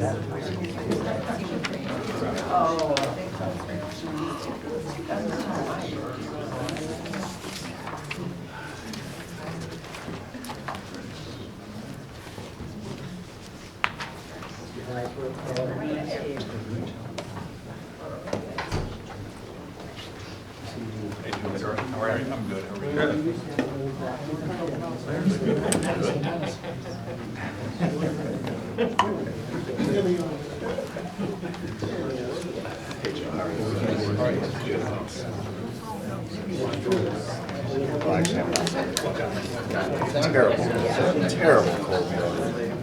I'm good. How are you? Terrible cold weather.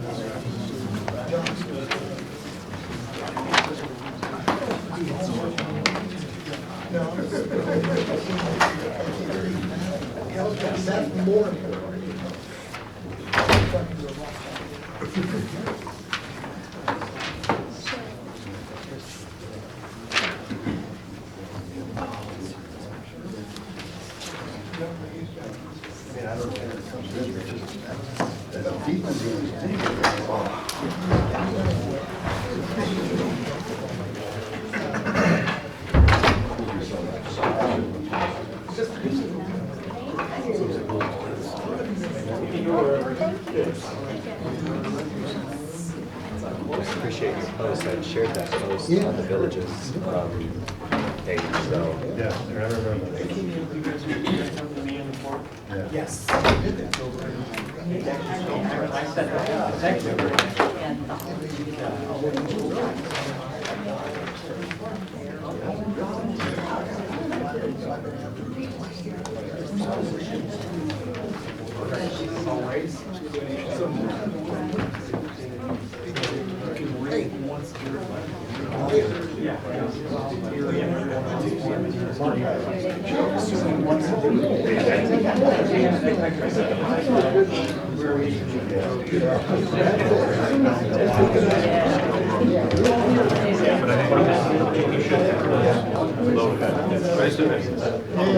That's more important. Appreciate your post. I shared that post on the villages page. So Yeah, I remember that. Yes.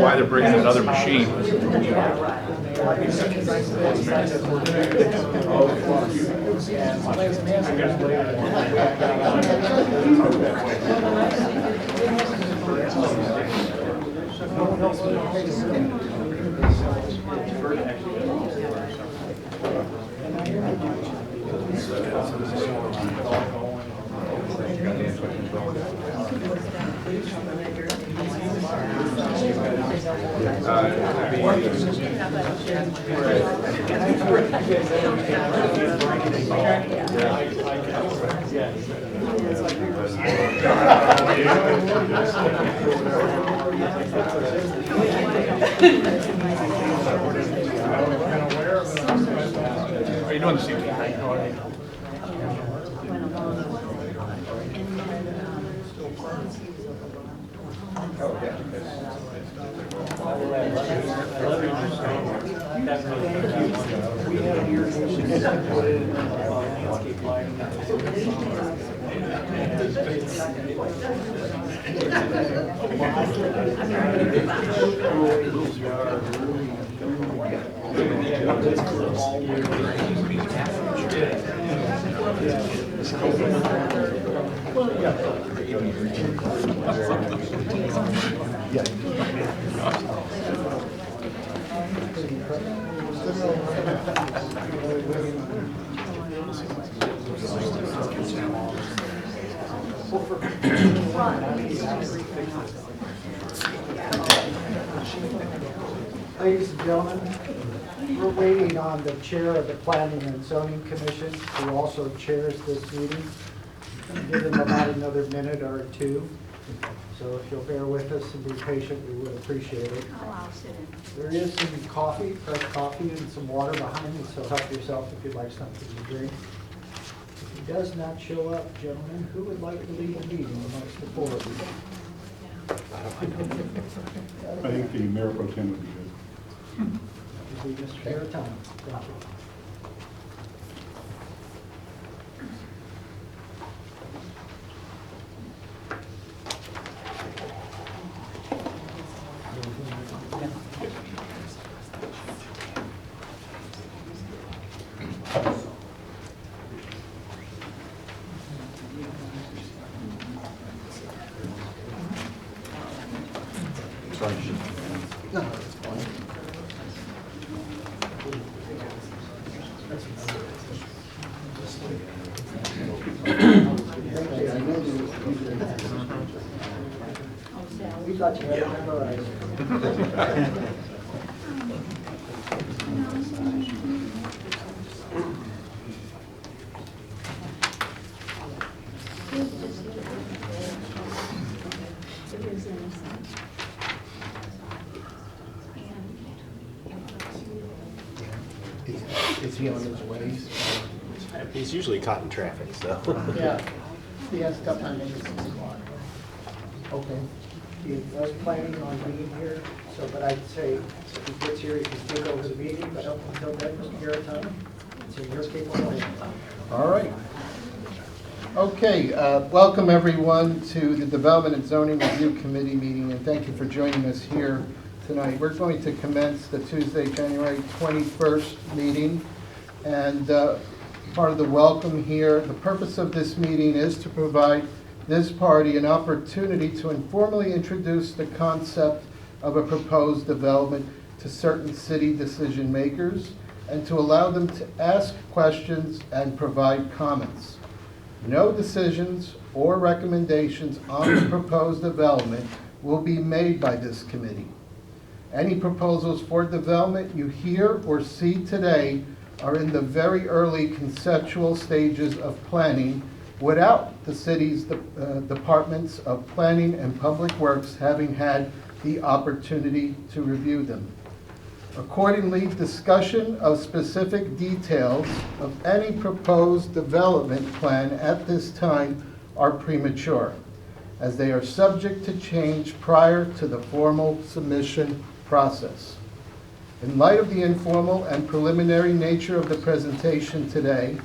Why they're bringing another machine. How are you doing this evening? Ladies and gentlemen, we're waiting on the chair of the Planning and Zoning Commission, who also chairs this meeting. Give him about another minute or two. So if you'll bear with us and be patient, we would appreciate it. I'll sit in. There is some coffee, fresh coffee, and some water behind me, so help yourself if you'd like something to drink. If he does not show up, gentlemen, who would like to lead the meeting amongst the four of you? I think the mayor pro tem would be good. Would be Mr. Garatano. Thank you. front sheet. No, that's fine. We thought you had it memorized. Is he on his way? He's usually caught in traffic, so. Yeah, he has tough time making 6 o'clock. Okay. He was planning on being here, so, but I'd say if he gets here, he can take over the meeting, but up until then, Mr. Garrett, it's in your capability. All right. Okay, welcome everyone to the Development and Zoning Review Committee meeting, and thank you for joining us here tonight. We're going to commence the Tuesday, January 21st meeting, and part of the welcome here, the purpose of this meeting is to provide this party an opportunity to informally introduce the concept of a proposed development to certain city decision makers and to allow them to ask questions and provide comments. No decisions or recommendations on the proposed development will be made by this committee. Any proposals for development you hear or see today are in the very early conceptual stages of planning without the city's departments of planning and public works having had the opportunity to review them. Accordingly, discussion of specific details of any proposed development plan at this time are premature, as they are subject to change prior to the formal submission process. In light of the informal and preliminary nature of the presentation today,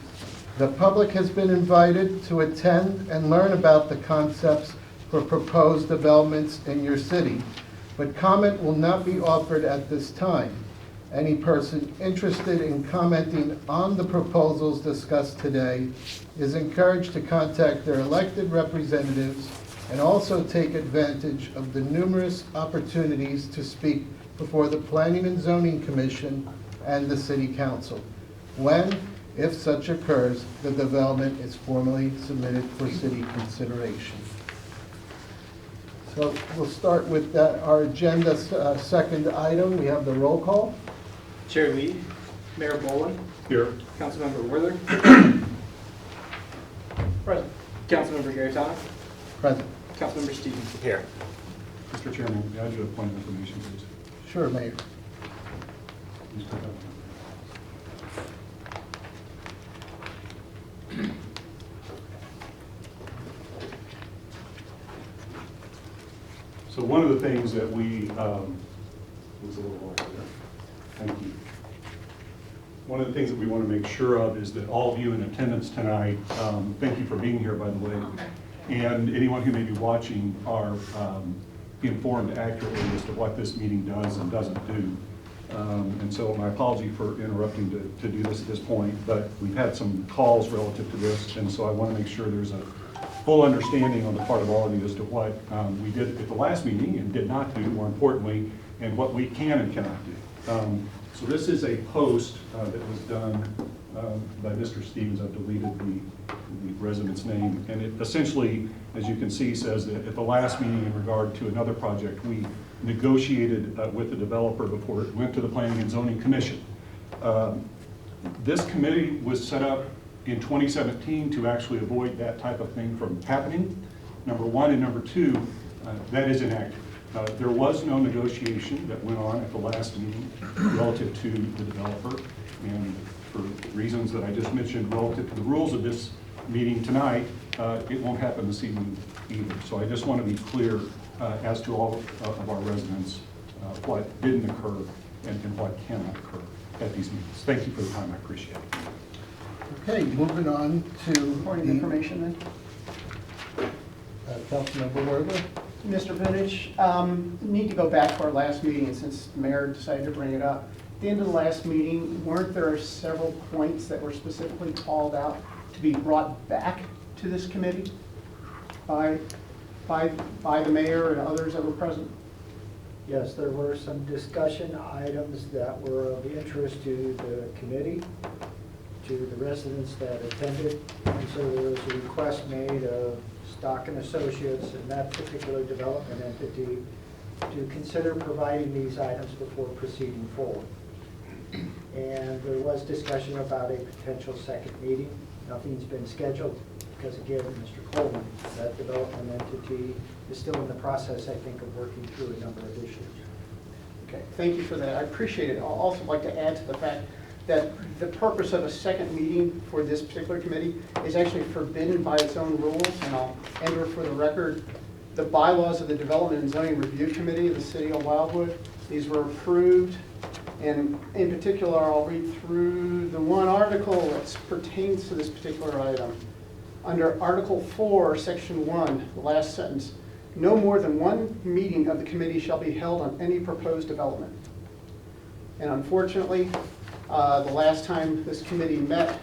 the public has been invited to attend and learn about the concepts for proposed developments in your city, but comment will not be offered at this time. Any person interested in commenting on the proposals discussed today is encouraged to contact their elected representatives and also take advantage of the numerous opportunities to speak before the Planning and Zoning Commission and the City Council, when, if such occurs, the development is formally submitted for city consideration. So we'll start with our agenda second item. We have the roll call. Chair Lee, Mayor Boland, Here. Councilmember Worther, Present. Councilmember Garrett, Present. Councilmember Stevens. Here. Mr. Chairman, may I do a point of information, please? Sure, Mayor. Please pick up. So one of the things that we, was a little longer there. Thank you. One of the things that we want to make sure of is that all of you in attendance tonight, thank you for being here, by the way, and anyone who may be watching are informed accurately as to what this meeting does and doesn't do. And so my apology for interrupting to do this at this point, but we've had some calls relative to this, and so I want to make sure there's a full understanding on the part of all of you as to what we did at the last meeting and did not do, more importantly, and what we can and cannot do. So this is a post that was done by Mr. Stevens. I've deleted the resident's name, and it essentially, as you can see, says that at the last meeting in regard to another project, we negotiated with the developer before it went to the Planning and Zoning Commission. This committee was set up in 2017 to actually avoid that type of thing from happening, number one, and number two, that is inactive. There was no negotiation that went on at the last meeting relative to the developer, and for reasons that I just mentioned relative to the rules of this meeting tonight, it won't happen this evening either. So I just want to be clear as to all of our residents what didn't occur and what cannot occur at these meetings. Thank you for the time. I appreciate it. Okay, moving on to Point of the information then. Councilmember Worther. Mr. Vintage, need to go back to our last meeting, and since the mayor decided to bring it up. At the end of the last meeting, weren't there several points that were specifically called out to be brought back to this committee by the mayor and others that were present? Yes, there were some discussion items that were of interest to the committee, to the residents that attended. And so there was a request made of Stock and Associates and that particular development entity to consider providing these items before proceeding forward. And there was discussion about a potential second meeting. Nothing's been scheduled because, again, Mr. Coleman, that development entity is still in the process, I think, of working through a number of issues. Okay, thank you for that. I appreciate it. I'll also like to add to the fact that the purpose of a second meeting for this particular committee is actually forbidden by its own rules, and I'll enter for the record the bylaws of the Development and Zoning Review Committee of the City of Wildwood. These were approved, and in particular, I'll read through the one article that pertains to this particular item. Under Article 4, Section 1, the last sentence, no more than one meeting of the committee shall be held on any proposed development. And unfortunately, the last time this committee met,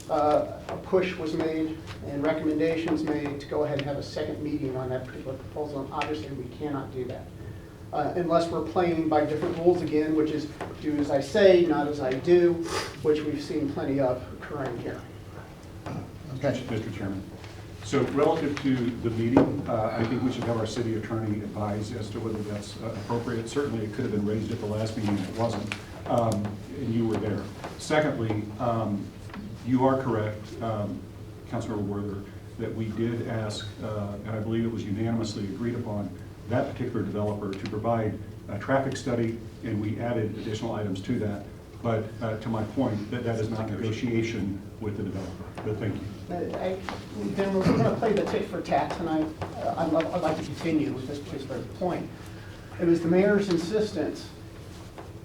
a push was made and recommendations made to go ahead and have a second meeting on that particular proposal, and obviously we cannot do that. Unless we're playing by different rules again, which is do as I say, not as I do, which we've seen plenty of occurring here. Okay. Mr. Chairman. So relative to the meeting, I think we should have our city attorney advise as to whether that's appropriate. Certainly, it could have been raised at the last meeting, it wasn't, and you were there. Secondly, you are correct, Councilmember Werther, that we did ask, and I believe it was unanimously agreed upon, that particular developer to provide a traffic study, and we added additional items to that. But to my point, that is not negotiation with the developer. But thank you. Then we're going to play the tit for tat tonight. I'd like to continue with this particular point. It was the mayor's insistence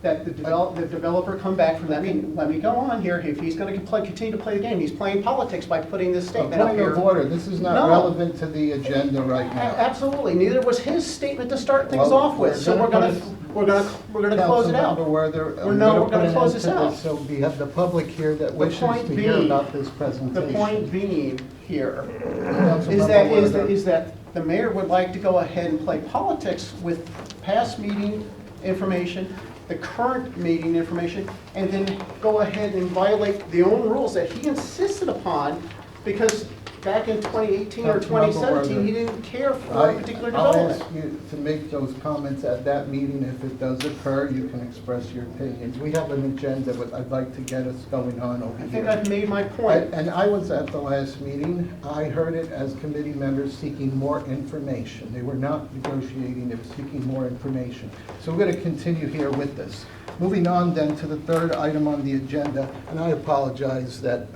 that the developer come back from that meeting. Let me go on here. If he's going to continue to play the game, he's playing politics by putting this statement up Point here. of order, this is not No. relevant to the agenda right now. Absolutely. Neither was his statement to start things Well, off with. So we're going to close it out. Councilmember Werther, We're gonna put an close end this to out. So we have the public here that wishes point to hear being- about this The presentation. point being here Councilmember Werther. is that the mayor would like to go ahead and play politics with past meeting information, the current meeting information, and then go ahead and violate the own rules that he insisted upon, because back in 2018 or Councilmember 2017, he Werther. didn't care for a particular I'll development. ask you to make those comments at that meeting. If it does occur, you can express your opinions. We have an agenda, but I'd like to get us going on over I here. think I've made my point. And I was at the last meeting. I heard it as committee members seeking more information. They were not negotiating, they were seeking more information. So we're going to continue here with this. Moving on then to the third item on the agenda, and I apologize that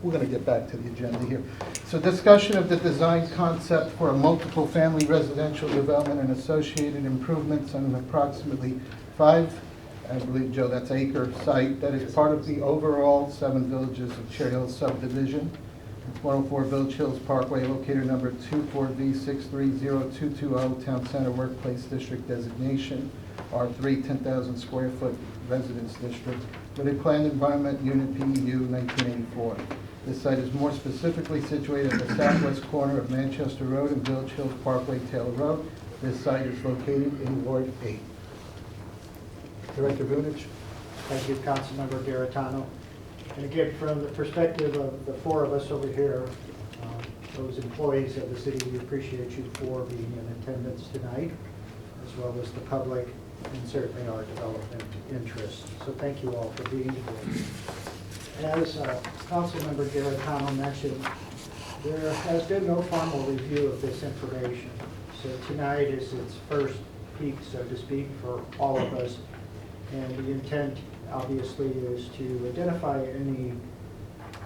we're going to get back to the agenda here. So discussion of the design concept for a multiple family residential development and associated improvements on an approximately 5, I believe, Joe, that's acre site that is part of the overall 7 Villages of Cherry Hill subdivision. It's 104 Village Hills Parkway, located number 24V630220, Town Center Workplace District designation, R3, 10,000 square foot residence district, with a planned environment unit PEU 1984. This site is more specifically situated at the southwest corner of Manchester Road and Village Hills Parkway, Taylor Road. This site is located in Ward 8. Director Vunich. Thank you, Councilmember Garitano. And again, from the perspective of the 4 of us over here, those employees of the city, we appreciate you for being in attendance tonight, as well as the public and certainly our development interests. So thank you all for being here. As Councilmember Garitano mentioned, there has been no formal review of this information. So tonight is its first peek, so to speak, for all of us. And the intent, obviously, is to identify any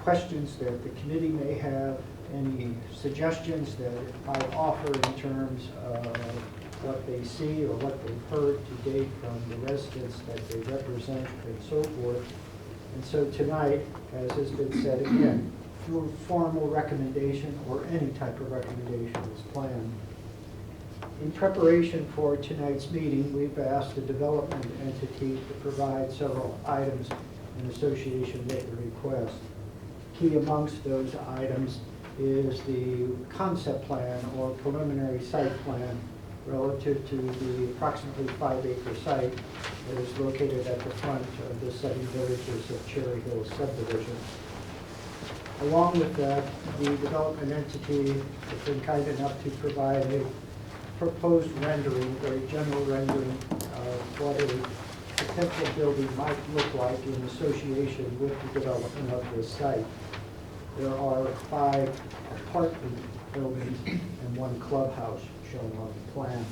questions that the committee may have, any suggestions that it might offer in terms of what they see or what they've heard to date from the residents that they represent and so forth. And so tonight, as has been said again, no formal recommendation or any type of recommendation is planned. In preparation for tonight's meeting, we've asked the development entity to provide several items in association with the request. Key amongst those items is the concept plan or preliminary site plan relative to the approximately 5-acre site that is located at the front of the 7 villages of Cherry Hill subdivision. Along with that, the development entity has been kind enough to provide a proposed rendering, very general rendering of what a potential building might look like in association with the development of this site. There are 5 apartment buildings and 1 clubhouse shown on the plan.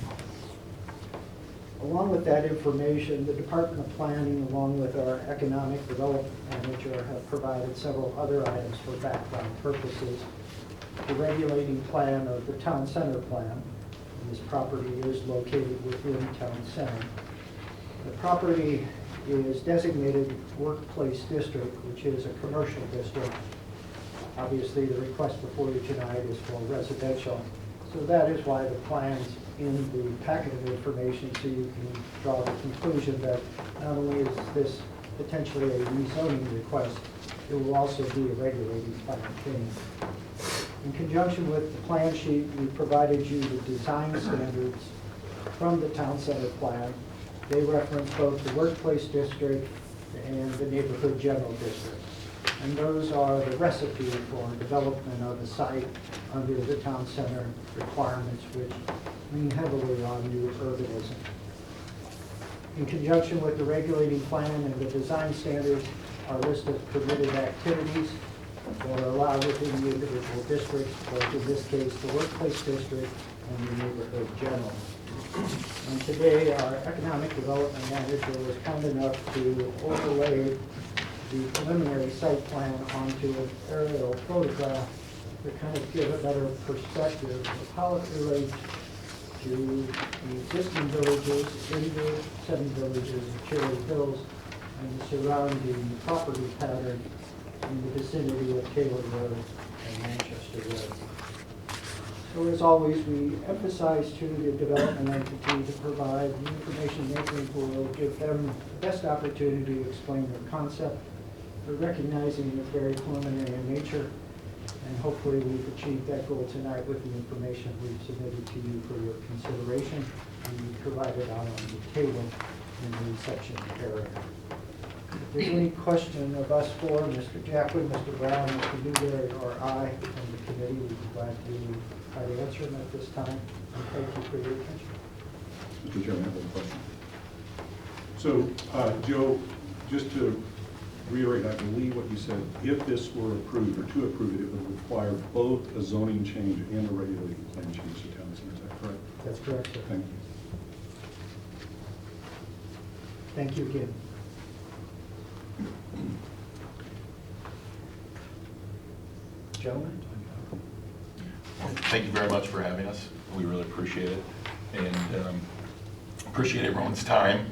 Along with that information, the Department of Planning, along with our Economic Development Manager, have provided several other items for background purposes. The regulating plan of the Town Center plan, and this property is located within Town Center. The property is designated Workplace District, which is a commercial district. Obviously, the request before you tonight is for residential. So that is why the plan's in the packet of information, so you can draw the conclusion that not only is this potentially a rezoning request, it will also be a regulating plan change. In conjunction with the plan sheet, we provided you the design standards from the Town Center plan. They reference both the Workplace District and the Neighborhood General District. And those are the recipe for development of a site under the Town Center requirements, which lean heavily on new urbanism. In conjunction with the regulating plan and the design standards, our list of permitted activities that are allowed within the individual districts, both in this case the Workplace District and the Neighborhood General. And today, our Economic Development Manager was kind enough to overlay the preliminary site plan onto an aerial photograph to kind of give a better perspective of how it relates to the existing villages, in the 7 villages of Cherry Hills, and the surrounding property pattern in the vicinity of Taylor Road and Manchester Road. So as always, we emphasize to the development entity to provide the information they think will give them the best opportunity to explain their concept. We're recognizing it's very preliminary in nature, and hopefully we've achieved that goal tonight with the information we've submitted to you for your consideration, and we provided out on the table in the reception area. If there's any question of us four, Mr. Jacklin, Mr. Brown, Mr. Newberry, or I from the committee, we'd be glad to try to answer them at this time, and thank you for your attention. Mr. Chairman, I have a question. So, Joe, just to reiterate, I believe what you said, if this were approved, or to approve it, it would require both a zoning change and a regulating plan change to Town Center. Is that correct? That's correct, sir. Thank you. Thank you again. Gentlemen? Thank you very much for having us. We really appreciate it. And appreciate everyone's time.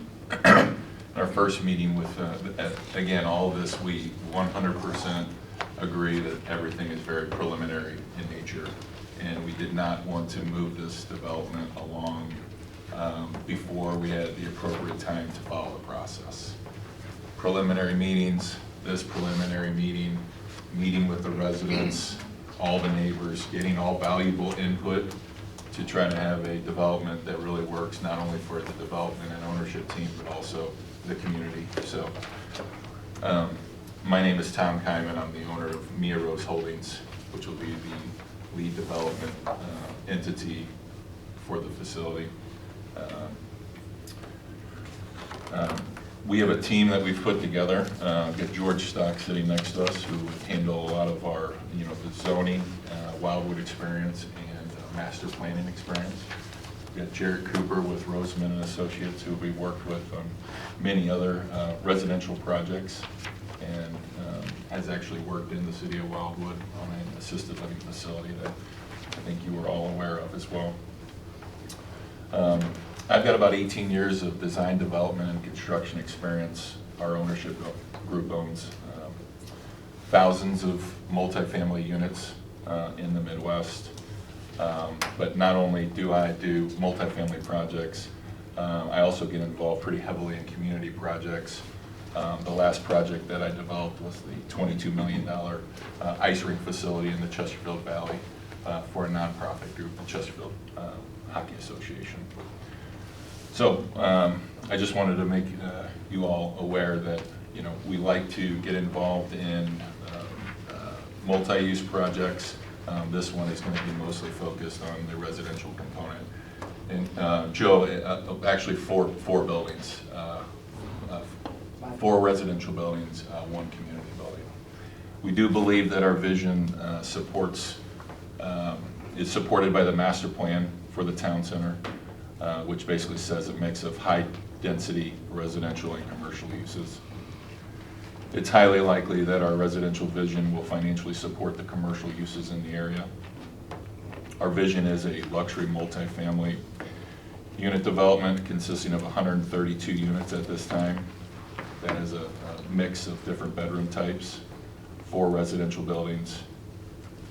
Our first meeting with, again, all of this, we 100% agree that everything is very preliminary in nature. And we did not want to move this development along before we had the appropriate time to follow the process. Preliminary meetings, this preliminary meeting, meeting with the residents, all the neighbors, getting all valuable input to try to have a development that really works not only for the development and ownership team, but also the community. So, my name is Tom Kyman. I'm the owner of Mia Rose Holdings, which will be the lead development entity for the facility. We have a team that we've put together. We've got George Stock sitting next to us, who handle a lot of our, the zoning, Wildwood experience, and master planning experience. We've got Jared Cooper with Roseman and Associates, who we worked with on many other residential projects, and has actually worked in the city of Wildwood on an assisted living facility that I think you were all aware of as well. I've got about 18 years of design, development, and construction experience. Our ownership group owns thousands of multifamily units in the Midwest. But not only do I do multifamily projects, I also get involved pretty heavily in community projects. The last project that I developed was the $22 million ice rink facility in the Chesterfield Valley. for a nonprofit group, the Chesterfield Hockey Association. So I just wanted to make you all aware that, you know, we like to get involved in multi-use projects. This one is going to be mostly focused on the residential component. And Joe, actually four buildings, 4 residential buildings, 1 community building. We do believe that our vision is supported by the master plan for the town center, which basically says a mix of high-density residential and commercial uses. It's highly likely that our residential vision will financially support the commercial uses in the area. Our vision is a luxury multifamily unit development consisting of 132 units at this time. That is a mix of different bedroom types, 4 residential buildings.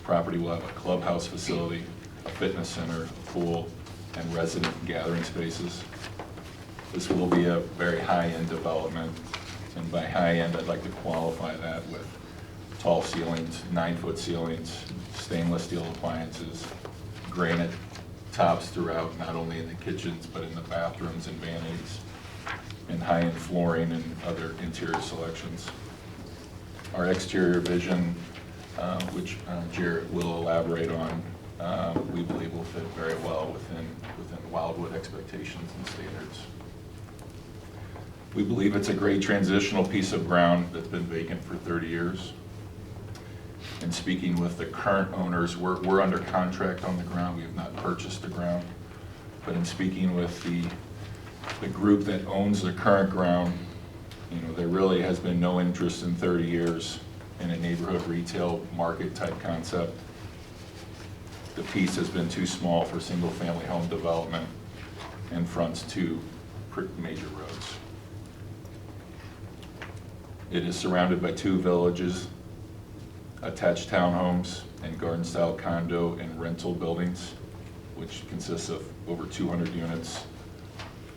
Property will have a clubhouse facility, a fitness center, a pool, and resident gathering spaces. This will be a very high-end development, and by high-end, I'd like to qualify that with tall ceilings, 9-foot ceilings, stainless steel appliances, granite tops throughout, not only in the kitchens, but in the bathrooms and vanities, and high-end flooring and other interior selections. Our exterior vision, which Jarrett will elaborate on, we believe will fit very well within Wildwood expectations and standards. We believe it's a great transitional piece of ground that's been vacant for 30 years. And speaking with the current owners, we're under contract on the ground. We have not purchased the ground. But in speaking with the group that owns the current ground, you know, there really has been no interest in 30 years in a neighborhood retail market type concept. The piece has been too small for single-family home development and fronts 2 major roads. It is surrounded by 2 villages, attached townhomes, and garden-style condo and rental buildings, which consists of over 200 units.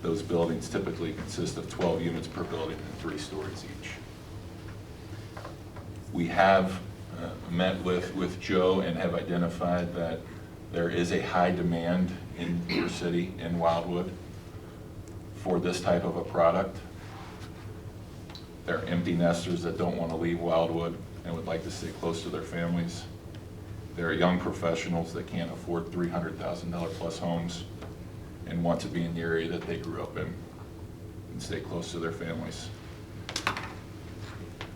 Those buildings typically consist of 12 units per building and 3 stories each. We have met with Joe and have identified that there is a high demand in your city, in Wildwood, for this type of a product. There are empty nesters that don't want to leave Wildwood and would like to stay close to their families. There are young professionals that can't afford $300,000 plus homes and want to be in the area that they grew up in and stay close to their families.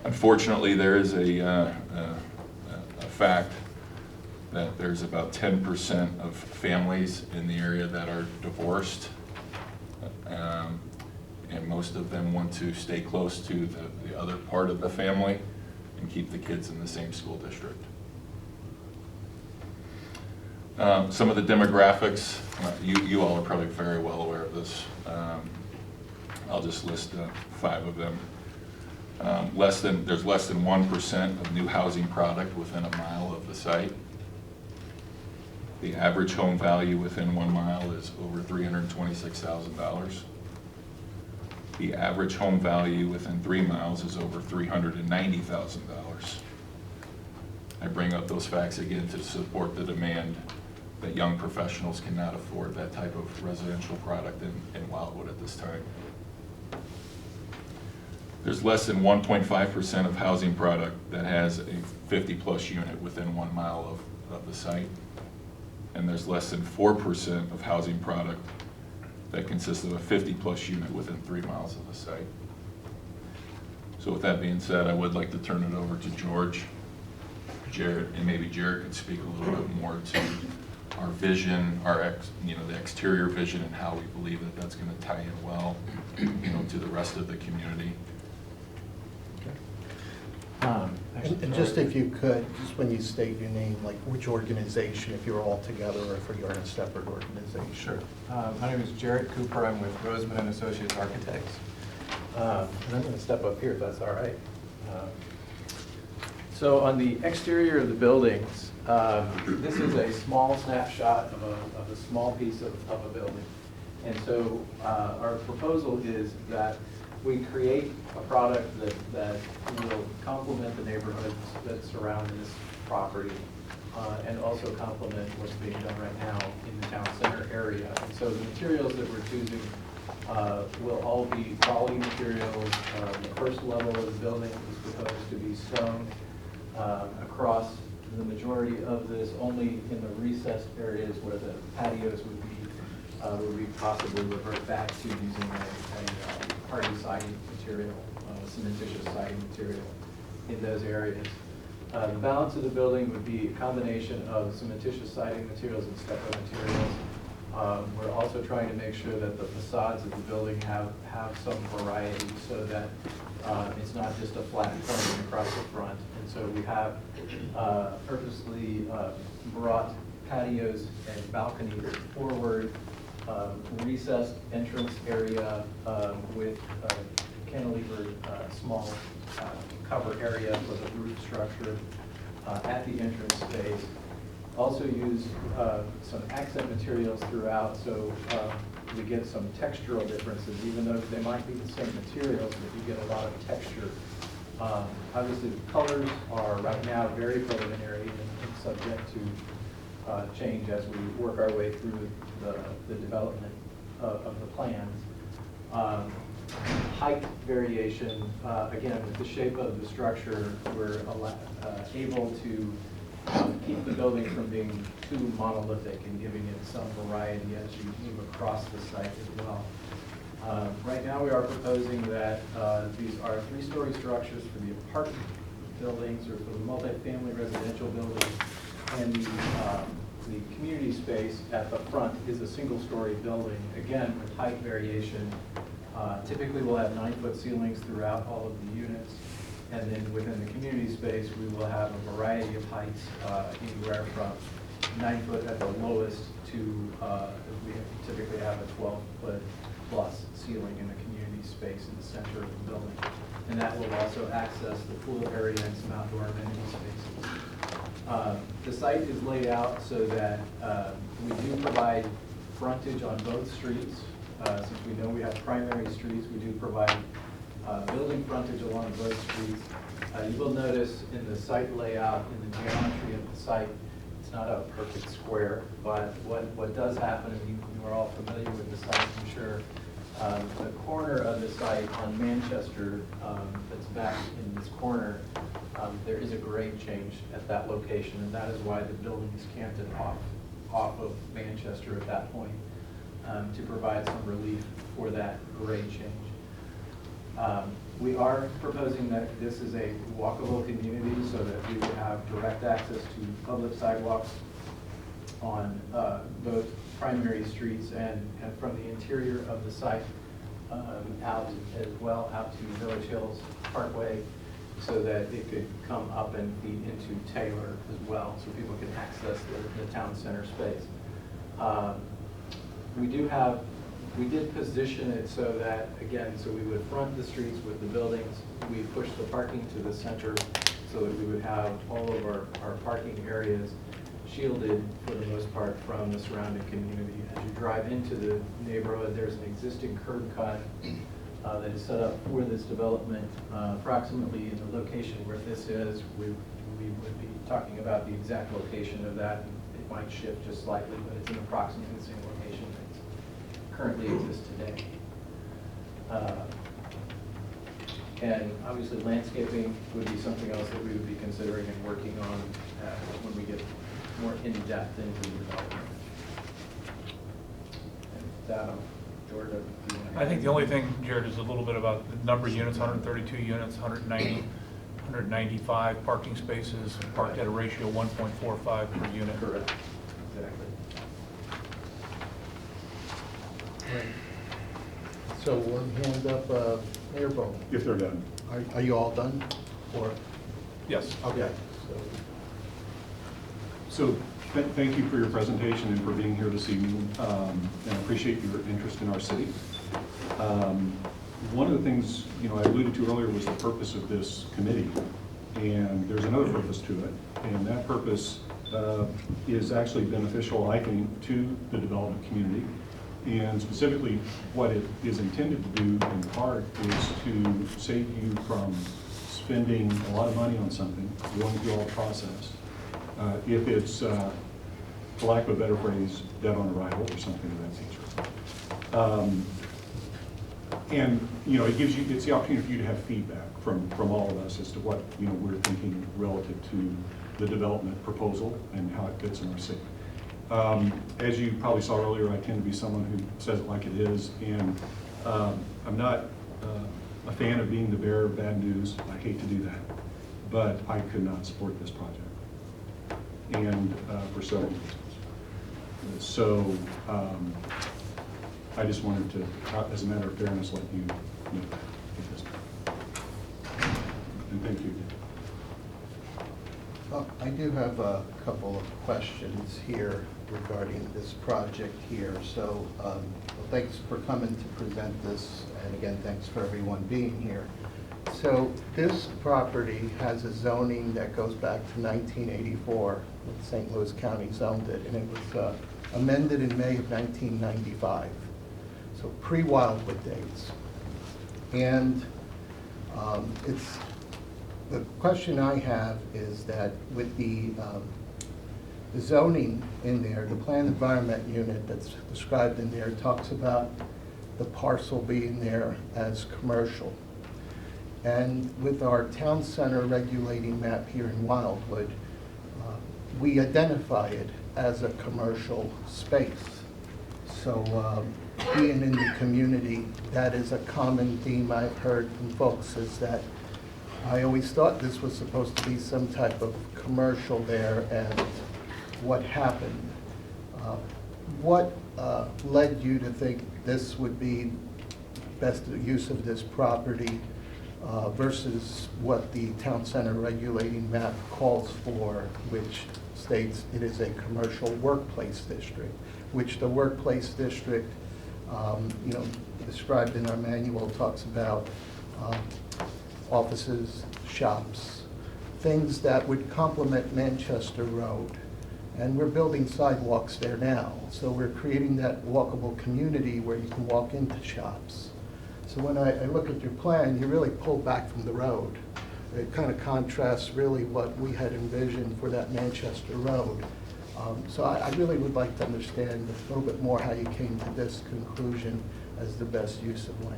Unfortunately, there is a fact that there's about 10% of families in the area that are divorced, and most of them want to stay close to the other part of the family and keep the kids in the same school district. Some of the demographics, you all are probably very well aware of this. I'll just list 5 of them. There's less than 1% of new housing product within a mile of the site. The average home value within 1 mile is over $326,000. The average home value within 3 miles is over $390,000. I bring up those facts again to support the demand that young professionals cannot afford that type of residential product in Wildwood at this time. There's less than 1.5% of housing product that has a 50-plus unit within 1 mile of the site. And there's less than 4% of housing product that consists of a 50-plus unit within 3 miles of the site. So with that being said, I would like to turn it over to George, Jarrett, and maybe Jarrett could speak a little bit more to our vision, the exterior vision, and how we believe that that's going to tie in well, to the rest of the community. And just if you could, just when you state your name, like which organization, if you're all together or if you're in a separate organization. Sure. My name is Jarrett Cooper. I'm with Roseman and Associates Architects. And I'm going to step up here if that's all right. So on the exterior of the buildings, this is a small snapshot of a small piece of a building. And so our proposal is that we create a product that will complement the neighborhoods that surround this property and also complement what's being done right now in the town center area. And so the materials that we're choosing will all be quality materials. The first level of the building is proposed to be stone across the majority of this, only in the recessed areas where the patios would be possibly revert back to using a hardy siding material, cementitious siding material in those areas. The balance of the building would be a combination of cementitious siding materials and stucco materials. We're also trying to make sure that the facades of the building have some variety so that it's not just a flat plane across the front. And so we have purposely brought patios and balconies forward, recessed entrance area with cantilevered small cover area for the roof structure at the entrance space. Also use some accent materials throughout, so we get some textural differences, even though they might be the same materials, but you get a lot of texture. Obviously, the colors are right now very preliminary and subject to change as we work our way through the development of the plans. Height variation, again, with the shape of the structure, we're able to keep the building from being too monolithic and giving it some variety as you move across the site as well. Right now we are proposing that these are 3-story structures for the apartment buildings or for the multifamily residential buildings, and the community space at the front is a single-story building, again with height variation. Typically we'll have 9-foot ceilings throughout all of the units. And then within the community space, we will have a variety of heights, anywhere from 9 foot at the lowest to, we typically have a 12-foot plus ceiling in the community space in the center of the building. And that will also access the pool area and some outdoor amenity spaces. The site is laid out so that we do provide frontage on both streets. Since we know we have primary streets, we do provide building frontage along both streets. You will notice in the site layout, in the geometry of the site, it's not a perfect square, but what does happen, and you are all familiar with the site, I'm sure, the corner of the site on Manchester, that's back in this corner, there is a grade change at that location, and that is why the building is canted off of Manchester at that point, to provide some relief for that grade change. We are proposing that this is a walkable community so that we would have direct access to public sidewalks on both primary streets and from the interior of the site out as well out to Village Hills Parkway, so that it could come up and feed into Taylor as well, so people can access the town center space. We did position it so that, again, so we would front the streets with the buildings. We pushed the parking to the center so that we would have all of our parking areas shielded for the most part from the surrounding community. As you drive into the neighborhood, there's an existing curb cut that is set up for this development, approximately in the location where this is. We would be talking about the exact location of that. It might shift just slightly, but it's in approximately the same location that currently exists today. And obviously landscaping would be something else that we would be considering and working on when we get more in-depth into the development. And George, do you want to I think the only thing, Jared, is a little bit about the number of units, 132 units, 195 parking spaces, parked at a ratio of 1.45 per unit. Correct. Exactly. So one hand up, Mayor Bowman. If they're done. Are you all done? Or, Yes. okay. So thank you for your presentation and for being here this evening, and I appreciate your interest in our city. One of the things I alluded to earlier was the purpose of this committee, and there's another purpose to it, and that purpose is actually beneficial, I think, to the development community. And specifically, what it is intended to do in part is to save you from spending a lot of money on something, going through all the process, if it's, for lack of a better phrase, dead on arrival or something of that nature. And, you know, it gives you, it's the opportunity for you to have feedback from all of us as to what, you know, we're thinking relative to the development proposal and how it fits in our city. As you probably saw earlier, I tend to be someone who says it like it is, and I'm not a fan of being the bearer of bad news. I hate to do that, but I could not support this project, and for several reasons. So I just wanted to, as a matter of fairness, let you know at this time. And thank you. I do have a couple of questions here regarding this project here. So thanks for coming to present this, and again, thanks for everyone being here. So this property has a zoning that goes back to 1984, when St. Louis County zoned it, and it was amended in May of 1995, so pre-Wildwood dates. And the question I have is that with the zoning in there, the planned environment unit that's described in there talks about the parcel being there as commercial. And with our town center regulating map here in Wildwood, we identify it as a commercial space. So being in the community, that is a common theme I've heard from folks, is that I always thought this was supposed to be some type of commercial there, and what happened? What led you to think this would be best use of this property versus what the town center regulating map calls for, which states it is a commercial workplace district, which the workplace district, you know, described in our manual, talks about offices, shops, things that would complement Manchester Road. And we're building sidewalks there now, so we're creating that walkable community where you can walk into shops. So when I look at your plan, you really pull back from the road. It kind of contrasts really what we had envisioned for that Manchester Road. So I really would like to understand a little bit more how you came to this conclusion as the best use of land.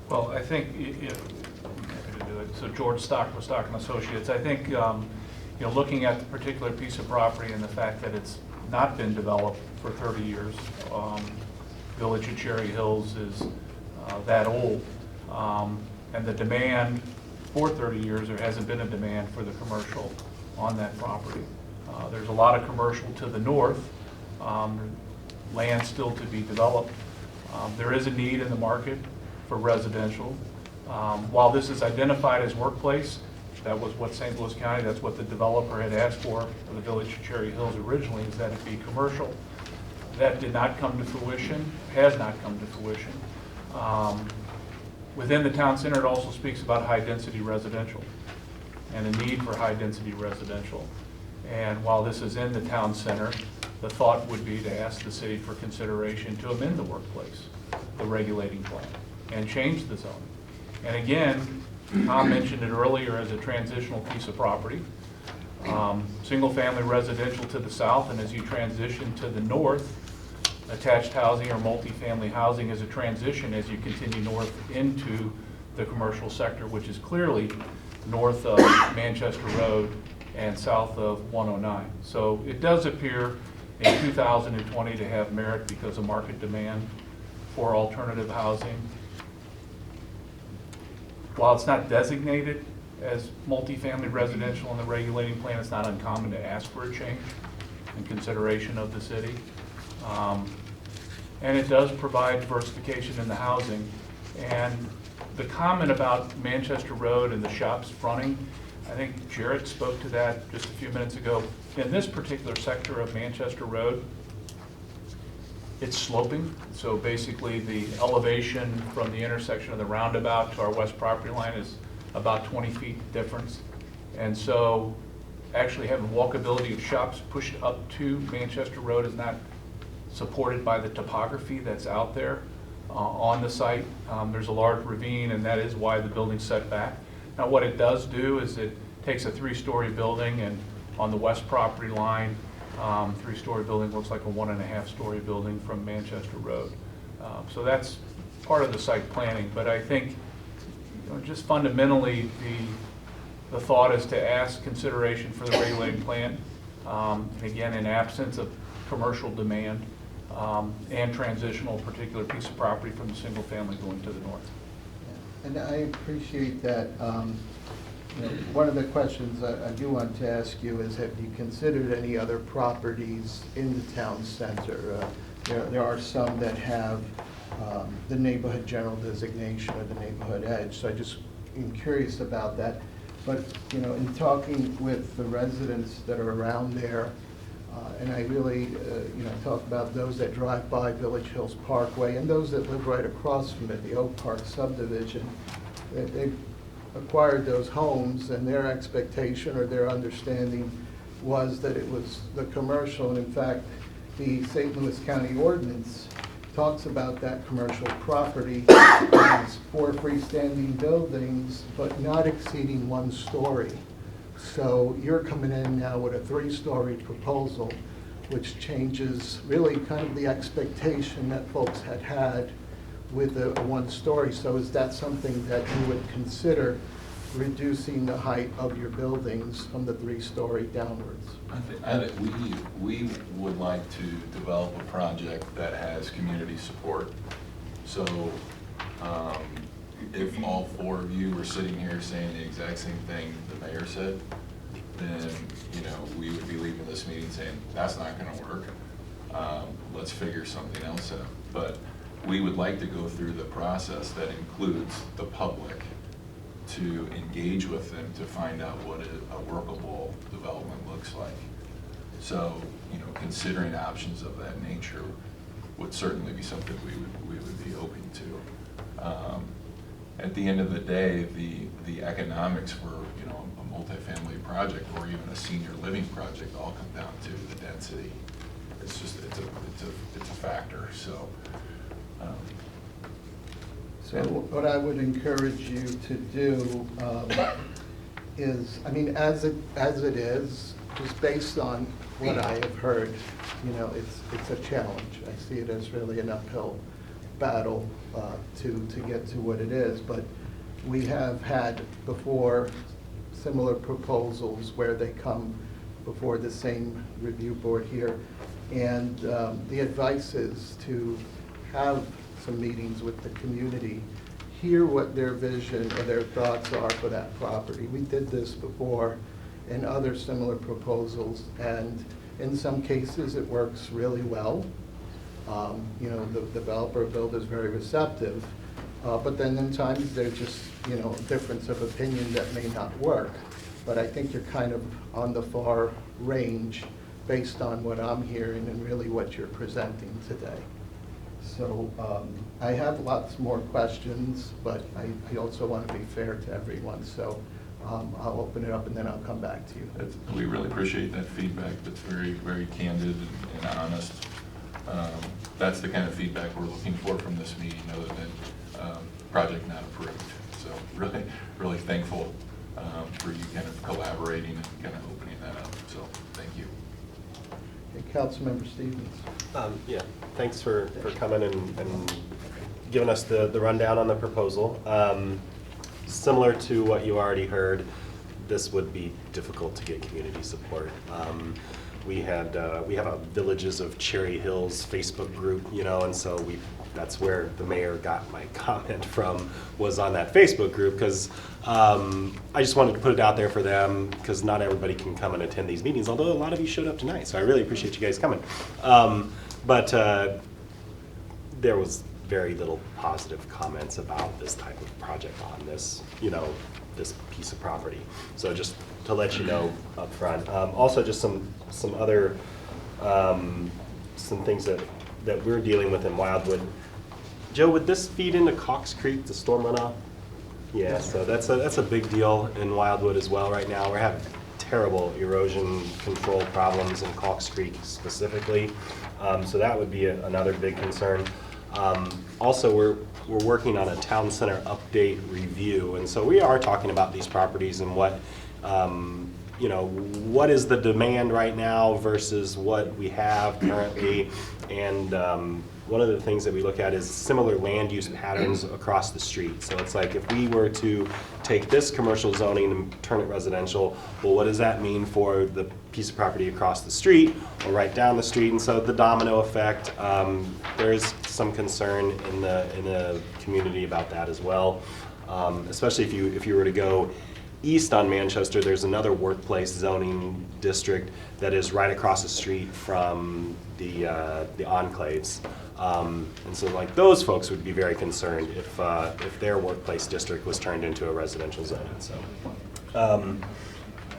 Well, I think if, I'm happy to do it. So George Stock with Stock and Associates, I think, you know, looking at the particular piece of property and the fact that it's not been developed for 30 years, Village of Cherry Hills is that old, and the demand for 30 years, there hasn't been a demand for the commercial on that property. There's a lot of commercial to the north, land still to be developed. There is a need in the market for residential. While this is identified as workplace, that was what St. Louis County, that's what the developer had asked for the Village of Cherry Hills originally, is that it be commercial. That did not come to fruition, has not come to fruition. Within the town center, it also speaks about high-density residential and a need for high-density residential. And while this is in the town center, the thought would be to ask the city for consideration to amend the workplace, the regulating plan, and change the zoning. And again, Tom mentioned it earlier as a transitional piece of property. Single-family residential to the south, and as you transition to the north, attached housing or multifamily housing is a transition as you continue north into the commercial sector, which is clearly north of Manchester Road and south of 109. So it does appear in 2020 to have merit because of market demand for alternative housing. While it's not designated as multifamily residential in the regulating plan, it's not uncommon to ask for a change in consideration of the city. And it does provide diversification in the housing. And the comment about Manchester Road and the shops fronting, I think Jarrett spoke to that just a few minutes ago. In this particular sector of Manchester Road, it's sloping. So basically the elevation from the intersection of the roundabout to our west property line is about 20 feet difference. And so actually having walkability of shops pushed up to Manchester Road is not supported by the topography that's out there on the site. There's a large ravine, and that is why the building's set back. Now what it does do is it takes a 3-story building, and on the west property line, 3-story building looks like a 1.5-story building from Manchester Road. So that's part of the site planning, but I think, just fundamentally, the thought is to ask consideration for the regulated plan, again, in absence of commercial demand, and transitional particular piece of property from the single family going to the north. And I appreciate that. One of the questions I do want to ask you is, have you considered any other properties in the town center? There are some that have the neighborhood general designation or the neighborhood edge, so I just am curious about that. But, in talking with the residents that are around there, and I really, talk about those that drive by Village Hills Parkway and those that live right across from it, the Oak Park subdivision, they've acquired those homes, and their expectation or their understanding was that it was the commercial, and in fact, the St. Louis County ordinance talks about that commercial property as 4 freestanding buildings, but not exceeding 1 story. So you're coming in now with a 3-story proposal, which changes really kind of the expectation that folks had with a 1-story. So is that something that you would consider, reducing the height of your buildings from the 3-story downwards? I think we would like to develop a project that has community support. So if all 4 of you were sitting here saying the exact same thing the mayor said, then we would be leaving this meeting saying, that's not going to work. Let's figure something else out. But we would like to go through the process that includes the public, to engage with them to find out what a workable development looks like. So, considering options of that nature would certainly be something we would be open to. At the end of the day, the economics for a multifamily project or even a senior living project all come down to the density. It's just it's a factor. So. So what I would encourage you to do is, as it is, just based on what I have heard, it's a challenge. I see it as really an uphill battle to get to what it is. But we have had before similar proposals where they come before the same review board here, and the advice is to have some meetings with the community, hear what their vision or their thoughts are for that property. We did this before in other similar proposals, and in some cases it works really well. The developer builder is very receptive, but then in times there's just difference of opinion that may not work. But I think you're kind of on the far range based on what I'm hearing and really what you're presenting today. So I have lots more questions, but I also want to be fair to everyone. So I'll open it up and then I'll come back to you. We really appreciate that feedback. That's very, very candid and honest. That's the kind of feedback we're looking for from this meeting, other than project not approved. So really, really thankful for you kind of collaborating and kind of opening that up. So thank you. Okay, Councilmember Stevens. Yeah, thanks for coming and giving us the rundown on the proposal. Similar to what you already heard, this would be difficult to get community support. We have a Villages of Cherry Hills Facebook group, and so that's where the mayor got my comment from, was on that Facebook group, because I just wanted to put it out there for them, because not everybody can come and attend these meetings, although a lot of you showed up tonight, so I really appreciate you guys coming. But there was very little positive comments about this type of project on this, this piece of property. So just to let you know up front. Also just some other, some things that we're dealing with in Wildwood. Joe, would this feed into Cox Creek, the storm runoff? Yeah, so that's a big deal in Wildwood as well right now. We're having terrible erosion control problems in Cox Creek specifically. So that would be another big concern. Also, we're working on a town center update review, and so we are talking about these properties and what you know, what is the demand right now versus what we have currently? And one of the things that we look at is similar land use patterns across the street. So it's like if we were to take this commercial zoning and turn it residential, well, what does that mean for the piece of property across the street or right down the street? And so the domino effect, there's some concern in the community about that as well. Especially if you were to go east on Manchester, there's another workplace zoning district that is right across the street from the enclaves. And so like those folks would be very concerned if their workplace district was turned into a residential zone. So,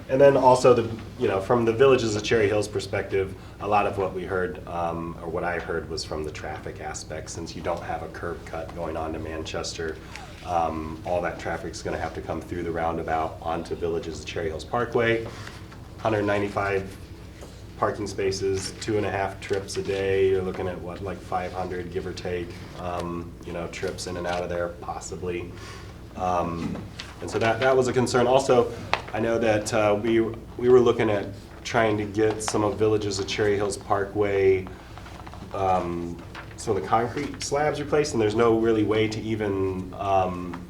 and then also from the Villages of Cherry Hills perspective, a lot of what we heard, or what I heard, was from the traffic aspect. Since you don't have a curb cut going on to Manchester, all that traffic's going to have to come through the roundabout onto Villages of Cherry Hills Parkway. 195 parking spaces, 2.5 trips a day. You're looking at what, like 500, give or take, trips in and out of there, possibly. And so that was a concern. Also, I know that we were looking at trying to get some of Villages of Cherry Hills Parkway, some of the concrete slabs replaced, and there's no really way to even,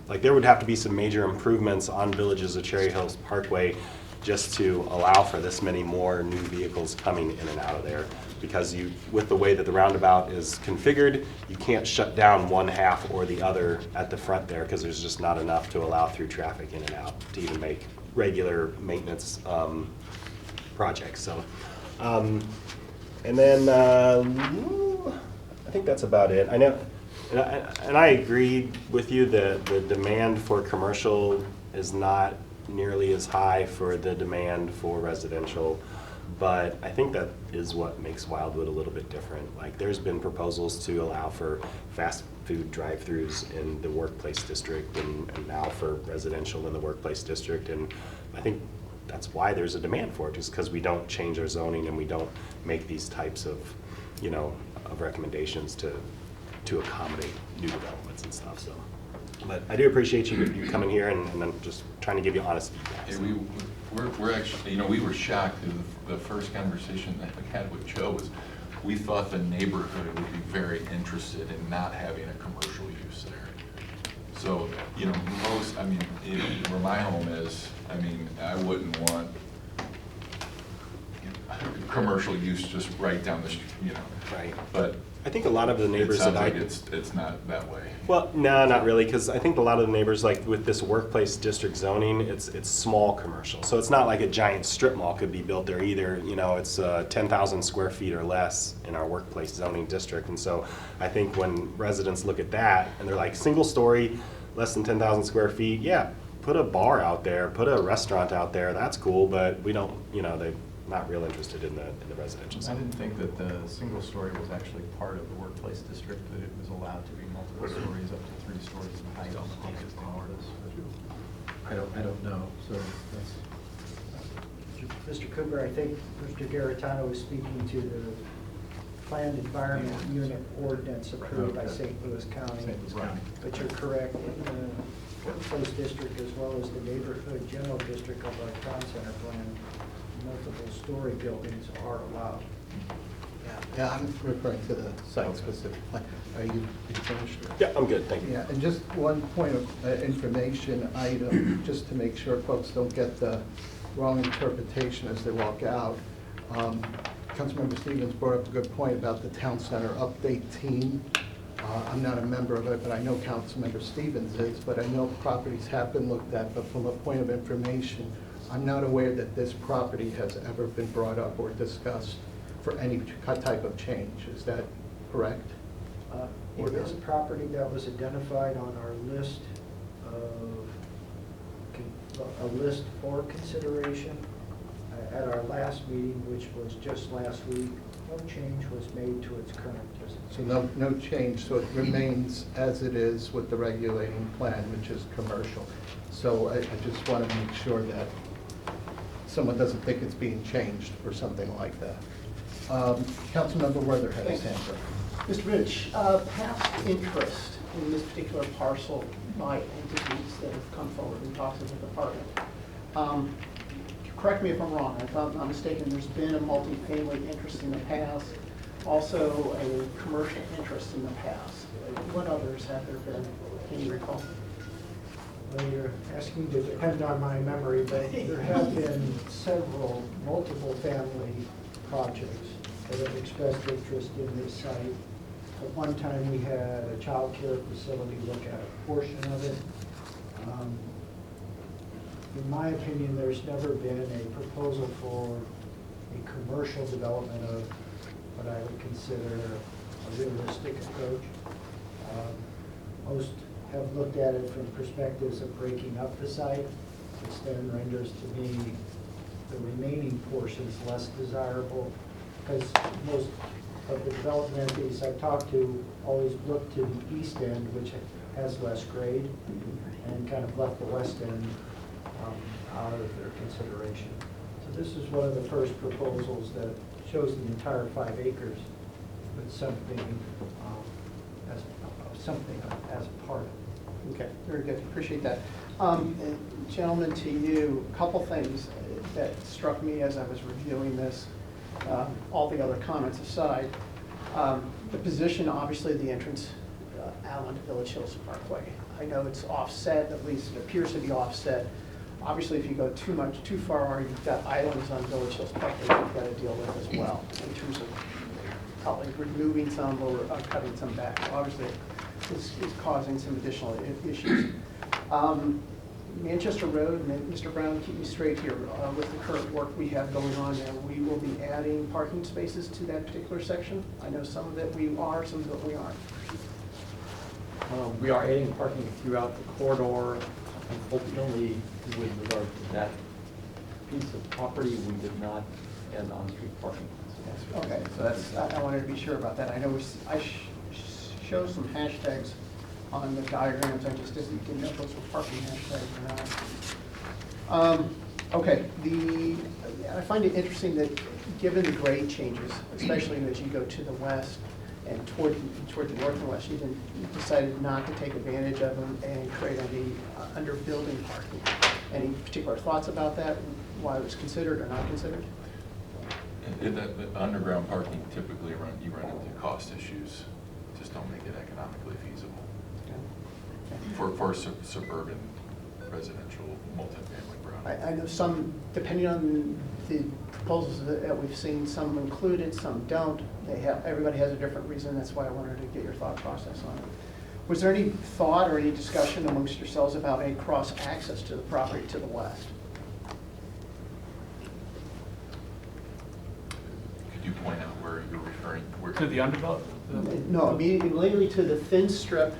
there would have to be some major improvements on Villages of Cherry Hills Parkway just to allow for this many more new vehicles coming in and out of there. Because with the way that the roundabout is configured, you can't shut down one half or the other at the front there because there's just not enough to allow through traffic in and out to even make regular maintenance projects. So, and then I think that's about it. I know, and I agree with you that the demand for commercial is not nearly as high for the demand for residential, but I think that is what makes Wildwood a little bit different. Like, there's been proposals to allow for fast food drive-throughs in the workplace district and now for residential in the workplace district, and I think that's why there's a demand for it, just because we don't change our zoning and we don't make these types of, of recommendations to accommodate new developments and stuff. So, but I do appreciate you coming here, and I'm just trying to give you honest feedback. Hey, we're actually, we were shocked. The first conversation that we had with Joe was we thought the neighborhood would be very interested in not having a commercial use there. So, where my home is, I wouldn't want commercial use just right down the street, Right. But I think a lot of the neighbors it sounds that like it's not that way. Well, no, not really, because I think a lot of the neighbors, like with this workplace district zoning, it's small commercial. So it's not like a giant strip mall could be built there either. It's 10,000 square feet or less in our workplace zoning district. And so I think when residents look at that and they're like, single story, less than 10,000 square feet, yeah, put a bar out there, put a restaurant out there, that's cool, but we don't, they're not real interested in the residential I side. didn't think that the single story was actually part of the workplace district, that it was allowed to be multiple stories up to 3 stories in height on the existing orders. I don't know, so that's. Mr. Cooper, I think Mr. Garitano was speaking to the planned environment unit ordinance approved by St. Louis County. St. Louis County. But you're correct, in the workplace district as well as the neighborhood general district of our town center plan, multiple story buildings are allowed. Yeah, I'm referring to the site-specific plan. Are you finished? Yeah, I'm good, thank you. Yeah, and just one point of information item, just to make sure folks don't get the wrong interpretation as they walk out. Councilmember Stevens brought up a good point about the town center update team. I'm not a member of it, but I know Councilmember Stevens is, but I know properties have been looked at, but from a point of information, I'm not aware that this property has ever been brought up or discussed for any type of change. Is that correct? It is a property that was identified on our list for consideration at our last meeting, which was just last week. No change was made to its current distance. So no change, so it remains as it is with the regulating plan, which is commercial. So I just want to make sure that someone doesn't think it's being changed or something like that. Councilmember Werther had his hand up. Mr. Rich, past interest in this particular parcel by entities that have come forward and talked to the department. correct me if I'm wrong, if I'm not mistaken, there's been a multifamily interest in the past, also a commercial interest in the past. What others have there been? Can you recall? Well, you're asking to depend on my memory, but there have been several multiple family projects that have expressed interest in this site. At one time, we had a child care facility look at a portion of it. In my opinion, there's never been a proposal for a commercial development of what I would consider a realistic approach. Most have looked at it from perspectives of breaking up the site, which then renders to me the remaining portions less desirable, because most of the development entities I've talked to always look to the east end, which has less grade, and kind of left the west end out of their consideration. So this is one of the first proposals that shows the entire 5 acres with something as a part of it. Okay, very good, appreciate that. Gentlemen, to you, a couple things that struck me as I was reviewing this, all the other comments aside. The position, obviously, the entrance out onto Village Hills Parkway. I know it's offset, at least it appears to be offset. Obviously, if you go too far, you've got islands on Village Hills Parkway you've got to deal with as well, in terms of probably removing some or cutting some back. So obviously, this is causing some additional issues. Manchester Road, and Mr. Brown, keep me straight here, with the current work we have going on there, we will be adding parking spaces to that particular section. I know some of it we are, some of it we aren't. We are adding parking throughout the corridor. Unfortunately, with regard to that piece of property, we did not add on-street parking. Okay, so that's, I wanted to be sure about that. I know I showed some hashtags on the diagrams, I just didn't know if those were parking hashtags or not. Okay, I find it interesting that given the grade changes, especially as you go to the west and toward the north and west, you decided not to take advantage of them and create any under building parking. Any particular thoughts about that, why it was considered or not considered? The underground parking typically you run into cost issues, just don't make it economically feasible for suburban residential multifamily ground. I know some, depending on the proposals that we've seen, some included, some don't. Everybody has a different reason. That's why I wanted to get your thought process on it. Was there any thought or any discussion amongst yourselves about any cross access to the property to the west? Could you point out where you're referring? To the undeveloped? No, immediately to the thin strip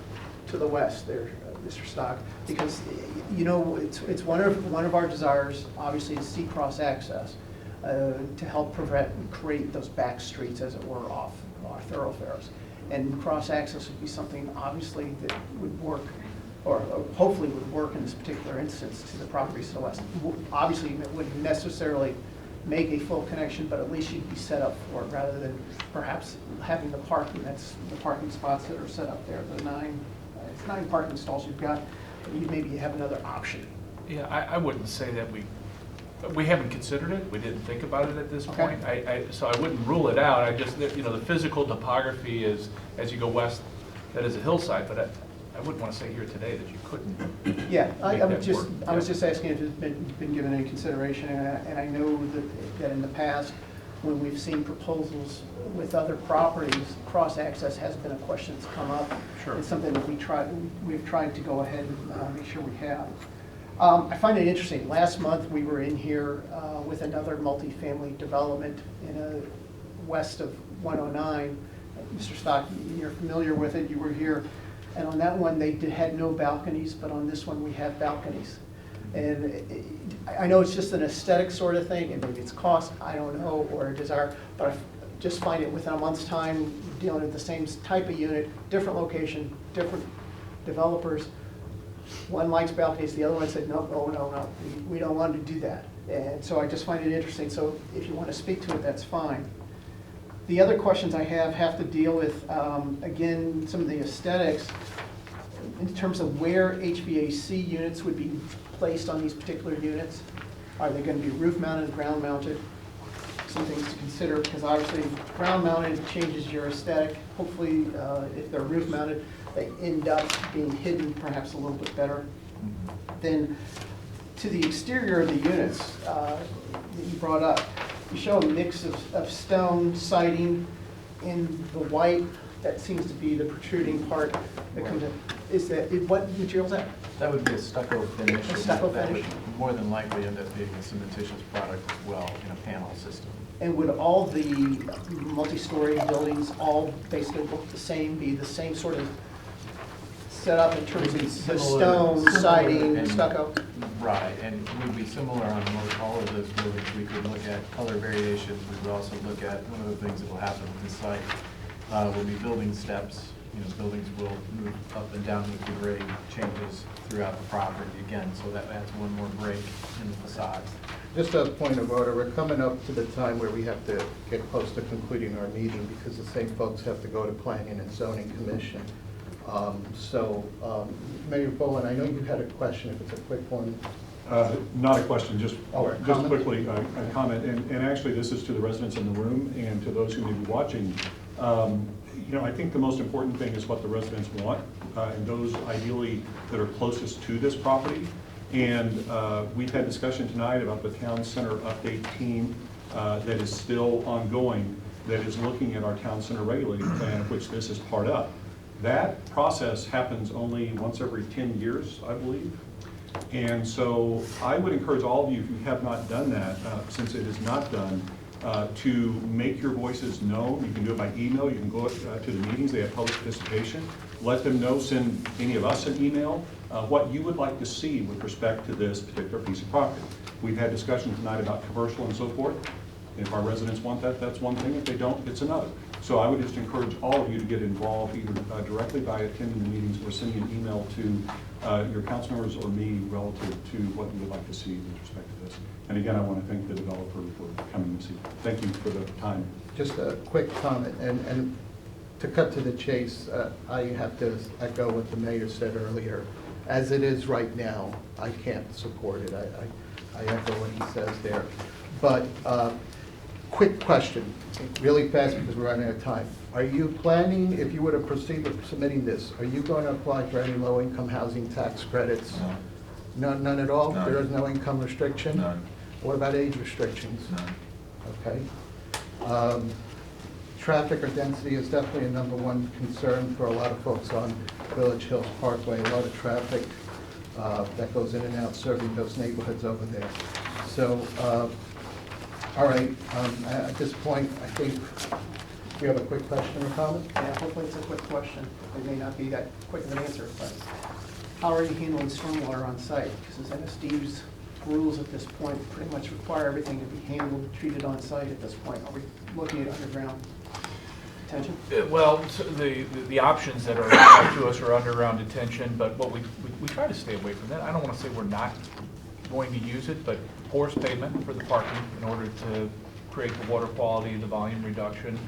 to the west there, Mr. Stock, because, you know, it's one of our desires, obviously, to see cross access to help create those back streets, as it were, off our thoroughfares. And cross access would be something, obviously, that would work, or hopefully would work in this particular instance to the properties to the west. Obviously, it wouldn't necessarily make a full connection, but at least you'd be set up for it, rather than perhaps having the parking, that's the parking spots that are set up there, the 9 parking stalls you've got, you maybe have another option. Yeah, I wouldn't say that we haven't considered it, we didn't think about it at this Okay. point. So I wouldn't rule it out, I just, you know, the physical topography is, as you go west, that is a hillside, but I wouldn't want to say here today that you couldn't. Yeah, make I that was work. just asking if it's been given any consideration, and I know that in the past, when we've seen proposals with other properties, cross-access has been a question that's come up. Sure. It's something that we've tried to go ahead and make sure we have. I find it interesting, last month we were in here with another multifamily development west of 109. Mr. Stock, you're familiar with it, you were here. And on that one, they had no balconies, but on this one, we have balconies. And I know it's just an aesthetic sort of thing, and maybe it's cost, I don't know, or a desire, but I just find it within a month's time, dealing with the same type of unit, different location, different developers. One likes balconies, the other one said, no, we don't want to do that. And so I just find it interesting. So if you want to speak to it, that's fine. The other questions I have to deal with, again, some of the aesthetics in terms of where HVAC units would be placed on these particular units. Are they going to be roof mounted, ground mounted? Some things to consider, because obviously ground mounted changes your aesthetic. Hopefully, if they're roof mounted, they end up being hidden perhaps a little bit better. Then to the exterior of the units that you brought up, you show a mix of stone siding in the white. That seems to be the protruding part that comes in. Is that, what material is that? That would be a stucco finish. A stucco That finish. would more than likely end up being a cementitious product as well in a panel system. And would all the multi-story buildings all basically look the same, be the same sort of setup in terms of the stone, siding, and- stucco? Right, and would be similar on most all of those buildings. We could look at color variations. We would also look at, one of the things that will happen with this site will be building steps. You know, buildings will move up and down with the grade changes throughout the property again, so that adds one more break in the facade. Just a point of order, we're coming up to the time where we have to get close to concluding our meeting because the same folks have to go to Planning and Zoning Commission. Mayor Bowen, I know you had a question, if it's a quick one. Not a question, just comment? quickly a comment, and actually this is to the residents in the room and to those who may be watching. You know, I think the most important thing is what the residents want, and those ideally that are closest to this property. And we've had discussion tonight about the town center update team that is still ongoing, that is looking at our town center regulating plan, of which this is part of. That process happens only once every 10 years, I believe. And so I would encourage all of you, if you have not done that, since it is not done, to make your voices known. You can do it by email, you can go to the meetings, they have public participation. Let them know, send any of us an email, what you would like to see with respect to this particular piece of property. We've had discussion tonight about commercial and so forth. If our residents want that, that's one thing. If they don't, it's another. So I would just encourage all of you to get involved either directly by attending the meetings or sending an email to your council members or me relative to what you would like to see with respect to this. And again, I want to thank the developer for coming this evening. Thank you for the time. Just a quick comment, and to cut to the chase, I have to echo what the mayor said earlier. As it is right now, I can't support it. I echo what he says there. But quick question, really fast because we're running out of time. Are you planning, if you were to proceed with submitting this, are you going to apply for any low-income housing tax credits? No. None at all? None. There is no income restriction? None. What about age restrictions? None. Okay. Traffic or density is definitely a #1 concern for a lot of folks on Village Hills Parkway. A lot of traffic that goes in and out serving those neighborhoods over there. So, all right, at this point, I think we have a quick question or comment? Yeah, hopefully it's a quick question. It may not be that quick of an answer, but how are you handling stormwater on site? Because I know Steve's rules at this point pretty much require everything to be handled, treated on site at this point. Are we looking at underground detention? Well, so the options that are offered to us are underground detention, but what we try to stay away from that. I don't want to say we're not going to use it, but porous pavement for the parking in order to create the water quality, the volume reduction,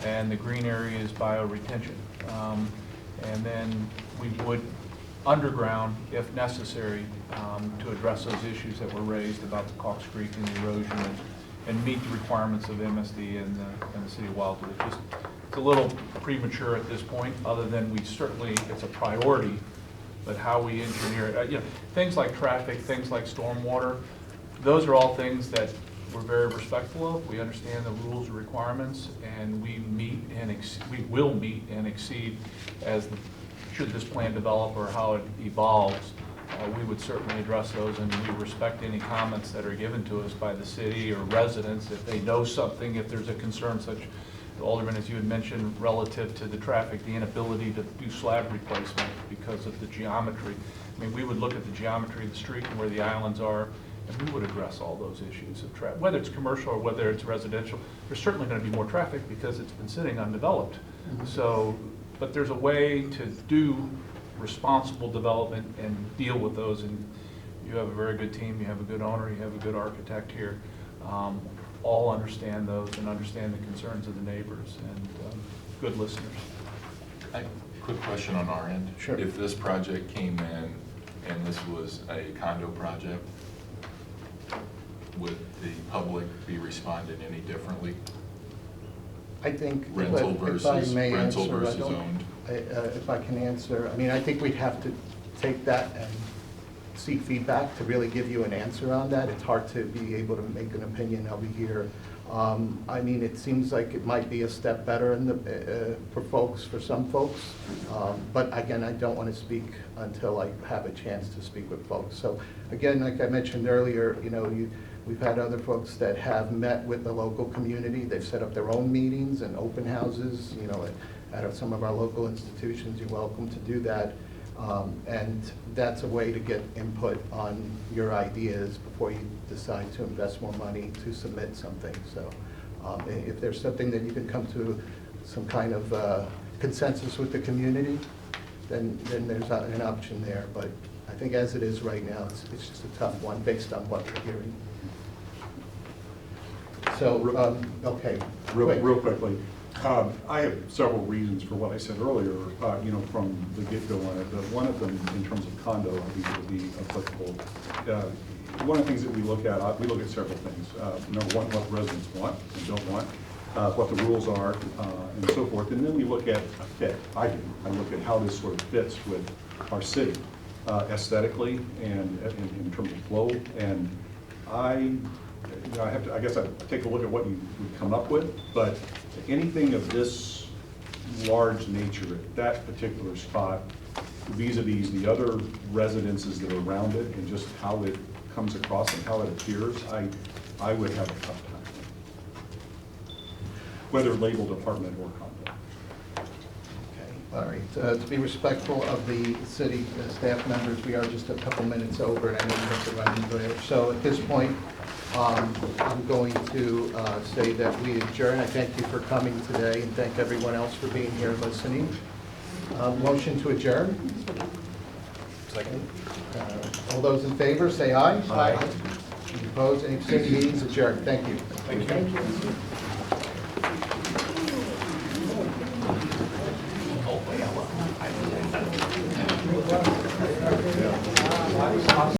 and the green area is bioretention. And then we would underground, if necessary, to address those issues that were raised about the Cox Creek and the erosion and meet the requirements of MSD and the city of Wildwood. It's a little premature at this point, other than we certainly, it's a priority, but how we engineer it, you know, things like traffic, things like stormwater, those are all things that we're very respectful of. We understand the rules and requirements, and we meet and we will meet and exceed as should this plan develop or how it evolves. We would certainly address those, and we respect any comments that are given to us by the city or residents if they know something, if there's a concern such, Alderman, as you had mentioned, relative to the traffic, the inability to do slab replacement because of the geometry. I mean, we would look at the geometry of the street and where the islands are, and we would address all those issues of traffic. Whether it's commercial or whether it's residential, there's certainly going to be more traffic because it's been sitting undeveloped. So, but there's a way to do responsible development and deal with those, and you have a very good team, you have a good owner, you have a good architect here. All understand those and understand the concerns of the neighbors, and good listeners. Quick question on our end. Sure. If this project came in and this was a condo project, would the public be responding any differently? I think Rental if I versus, may rental answer, I versus don't- owned? If I can answer, I mean, I think we'd have to take that and seek feedback to really give you an answer on that. It's hard to be able to make an opinion over here. I mean, it seems like it might be a step better in the, for some folks. But again, I don't want to speak until I have a chance to speak with folks. So again, like I mentioned earlier, you know, we've had other folks that have met with the local community. They've set up their own meetings and open houses, you know, at some of our local institutions. You're welcome to do that. And that's a way to get input on your ideas before you decide to invest more money to submit something. So if there's something that you can come to some kind of consensus with the community, then there's an option there. But I think as it is right now, it's just a tough one based on what we're hearing. So, okay. Real quickly, I have several reasons for what I said earlier, you know, from the get-go on it. But one of them, in terms of condo, I think would be applicable. One of the things that we look at several things. Number one, what residents want and don't want, what the rules are, and so forth. And then we look at a fit. I do. I look at how this sort of fits with our city aesthetically and in terms of flow. And I guess I take a look at what you would come up with, but anything of this large nature at that particular spot, vis-a-vis the other residences that are around it and just how it comes across and how it appears, I would have a tough time. Whether labeled apartment or condo. Okay, all right. To be respectful of the city staff members, we are just a couple minutes over, and I know you have to run into it. So at this point, I'm going to say that we adjourn. I thank you for coming today, and thank everyone else for being here and listening. Motion to adjourn. Second. All those in favor, say aye. Aye. Any opposed, any abstaining, meetings adjourned. Thank you. Thank you.